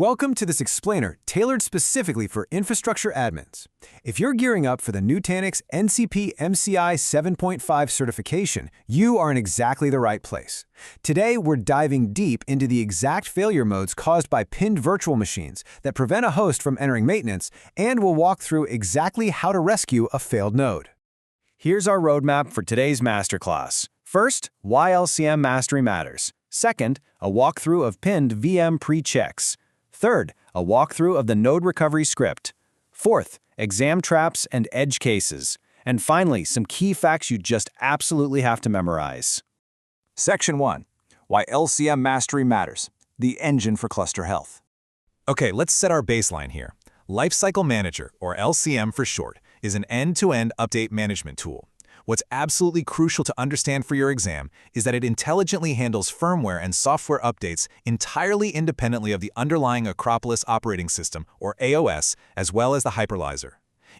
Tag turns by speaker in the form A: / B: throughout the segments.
A: Welcome to this explainer tailored specifically for infrastructure admins. If you're gearing up for the Nutanix NCP-MCI 7.5 certification, you are in exactly the right place. Today, we're diving deep into the exact failure modes caused by pinned virtual machines that prevent a host from entering maintenance, and we'll walk through exactly how to rescue a failed node. Here's our roadmap for today's masterclass. First, why LCM mastery matters. Second, a walkthrough of pinned VM pre-checks. Third, a walkthrough of the node recovery script. Fourth, exam traps and edge cases. And finally, some key facts you just absolutely have to memorize.
B: Section 1. Why LCM mastery matters. The engine for cluster health.
C: Okay, let's set our baseline here. Lifecycle Manager, or LCM for short, is an end-to-end update management tool. What's absolutely crucial to understand for your exam is that it intelligently handles firmware and software updates entirely independently of the underlying Acropolis operating system, or AOS, as well as the hypervisor.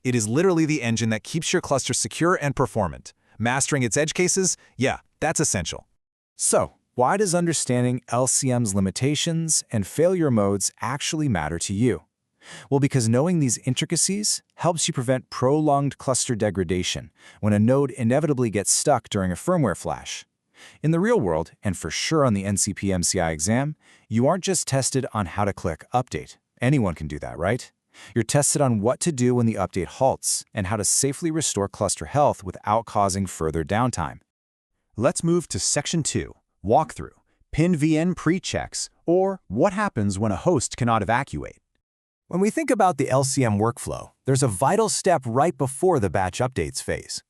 C: It is literally the engine that keeps your cluster secure and performant. Mastering its edge cases? Yeah, that's essential.
B: So, why does understanding LCM's limitations and failure modes actually matter to you? Well, because knowing these intricacies helps you prevent prolonged cluster degradation when a node inevitably gets stuck during a firmware flash. In the real world, and for sure on the NCP-MCI exam, you aren't just tested on how to click Update. Anyone can do that, right? You're tested on what to do when the update halts and how to safely restore cluster health without causing further downtime.
D: Let's move to Section 2, Walkthrough, Pin VN Pre-checks, or what happens when a host cannot evacuate.
A: When we think about the LCM workflow, there's a vital step right before the batch updates phase.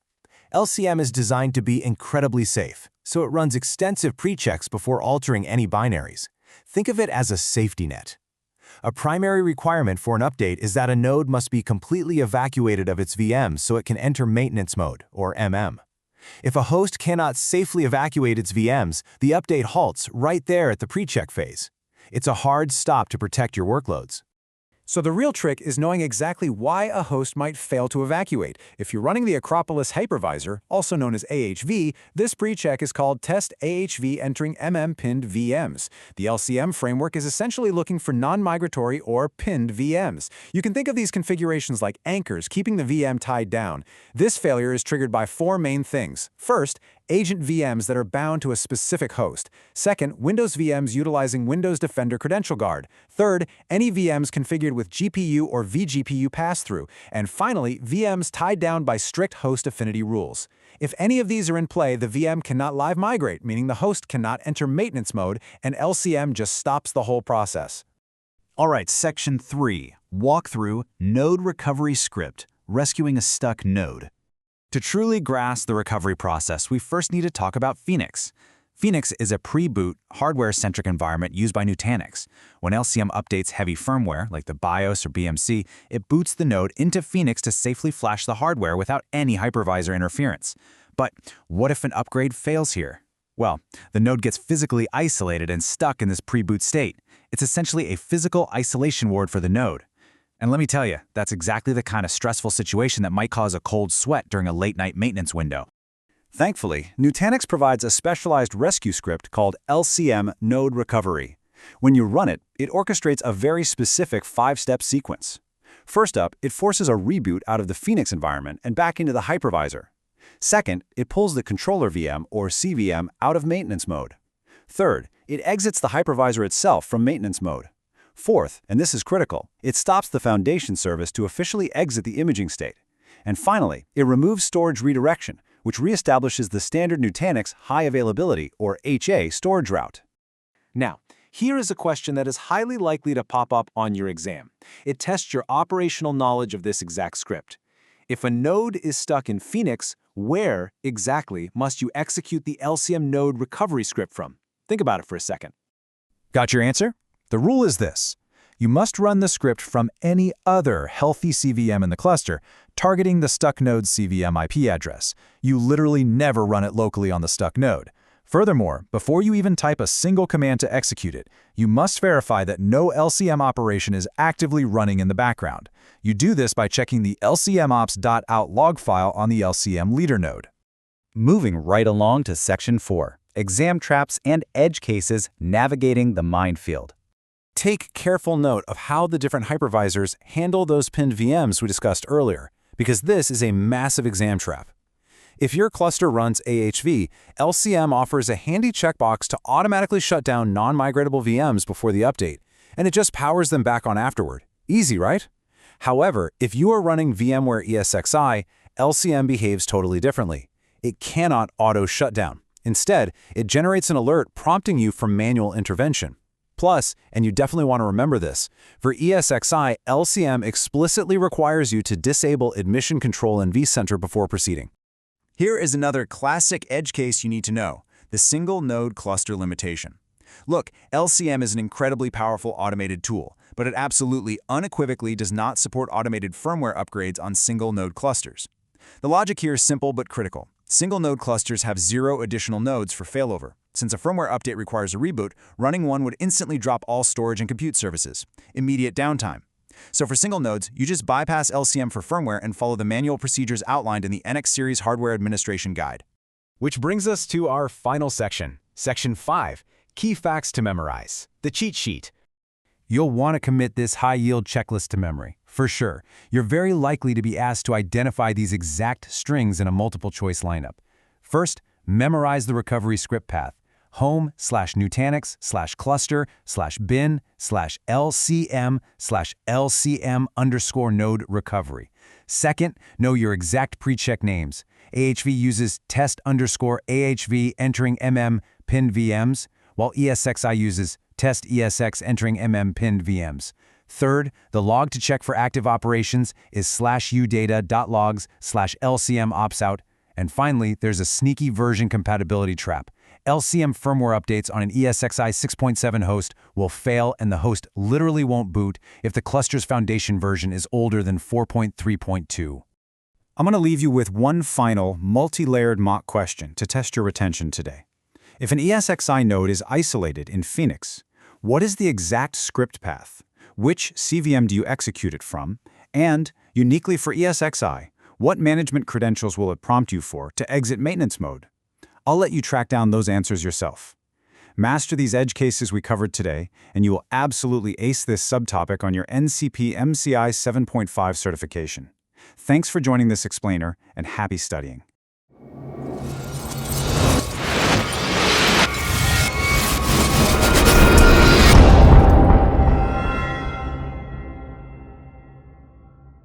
A: LCM is designed to be incredibly safe, so it runs extensive pre-checks before altering any binaries. Think of it as a safety net. A primary requirement for an update is that a node must be completely evacuated of its VM so it can enter maintenance mode, or MM. If a host cannot safely evacuate its VMs, the update halts right there at the pre-check phase. It's a hard stop to protect your workloads.
E: So the real trick is knowing exactly why a host might fail to evacuate. If you're running the Acropolis hypervisor, also known as AHV, this pre-check is called Test AHV Entering MM Pinned VMs. The LCM framework is essentially looking for non-migratory or pinned VMs. You can think of these configurations like anchors keeping the VM tied down. This failure is triggered by four main things. First, agent VMs that are bound to a specific host. Second, Windows VMs utilizing Windows Defender Credential Guard. Third, any VMs configured with GPU or vGPU pass-through. And finally, VMs tied down by strict host affinity rules. If any of these are in play, the VM cannot live migrate, meaning the host cannot enter maintenance mode, and LCM just stops the whole process.
D: All right, Section 3, Walkthrough, Node Recovery Script, Rescuing a Stuck Node. To truly grasp the recovery process, we first need to talk about Phoenix. Phoenix is a pre-boot, hardware-centric environment used by Nutanix. When LCM updates heavy firmware, like the BIOS or BMC, it boots the node into Phoenix to safely flash the hardware without any hypervisor interference. But what if an upgrade fails here? Well, the node gets physically isolated and stuck in this pre-boot state. It's essentially a physical isolation ward for the node. And let me tell you, that's exactly the kind of stressful situation that might cause a cold sweat during a late-night maintenance window.
B: Thankfully, Nutanix provides a specialized rescue script called LCM Node Recovery. When you run it, it orchestrates a very specific 5-step sequence. First up, it forces a reboot out of the Phoenix environment and back into the hypervisor. Second, it pulls the controller VM, or CVM, out of maintenance mode. Third, it exits the hypervisor itself from maintenance mode. Fourth, and this is critical, it stops the foundation service to officially exit the imaging state. And finally, it removes storage redirection, which reestablishes the standard Nutanix high availability, or HA, storage route.
A: Now, here is a question that is highly likely to pop up on your exam. It tests your operational knowledge of this exact script. If a node is stuck in Phoenix, where exactly must you execute the LCM node recovery script from? Think about it for a second.
B: Got your answer? The rule is this. You must run the script from any other healthy CVM in the cluster, targeting the stuck node's CVM IP address. You literally never run it locally on the stuck node. Furthermore, before you even type a single command to execute it, you must verify that no LCM operation is actively running in the background. You do this by checking the lcmops.out log file on the LCM leader node.
D: Moving right along to Section 4, Exam Traps and Edge Cases, Navigating the Minefield.
B: take careful note of how the different hypervisors handle those pinned VMs we discussed earlier, because this is a massive exam trap. If your cluster runs AHV, LCM offers a handy checkbox to automatically shut down non-migratable VMs before the update, and it just powers them back on afterward. Easy, right? However, if you are running VMware ESXi, LCM behaves totally differently. It cannot auto-shut down. Instead, it generates an alert prompting you for manual intervention. Plus, and you definitely want to remember this, for ESXi, LCM explicitly requires you to disable admission control in vCenter before proceeding.
D: Here is another classic edge case you need to know, the single node cluster limitation. Look, LCM is an incredibly powerful automated tool, but it absolutely unequivocally does not support automated firmware upgrades on single node clusters. The logic here is simple but critical. Single node clusters have 0 additional nodes for failover. Since a firmware update requires a reboot, running one would instantly drop all storage and compute services. Immediate downtime. So for single nodes, you just bypass LCM for firmware and follow the manual procedures outlined in the NX Series Hardware Administration Guide.
E: Which brings us to our final section, Section 5, Key Facts to Memorize, the cheat sheet.
B: You'll want to commit this high-yield checklist to memory. For sure, you're very likely to be asked to identify these exact strings in a multiple-choice lineup. First, memorize the recovery script path. home/Nutanix/cluster/bin/LCM/LCM_node recovery. Second, know your exact precheck names. AHV uses test_AHV entering pinned VMs, while ESXi uses test ESX entering pinned VMs. Third, the log to check for active operations is /udata.logs/LCM opsout. And finally, there's a sneaky version compatibility trap. LCM firmware updates on an ESXi 6.7 host will fail and the host literally won't boot if the cluster's foundation version is older than 4.3.2. I'm going to leave you with one final, multi-layered mock question to test your retention today. If an ESXi node is isolated in Phoenix, what is the exact script path? Which CVM do you execute it from? And, uniquely for ESXi, what management credentials will it prompt you for to exit maintenance mode? I'll let you track down those answers yourself. Master these edge cases we covered today, and you will absolutely ace this subtopic on your NCP-MCI 7.5 certification. Thanks for joining this explainer, and happy studying.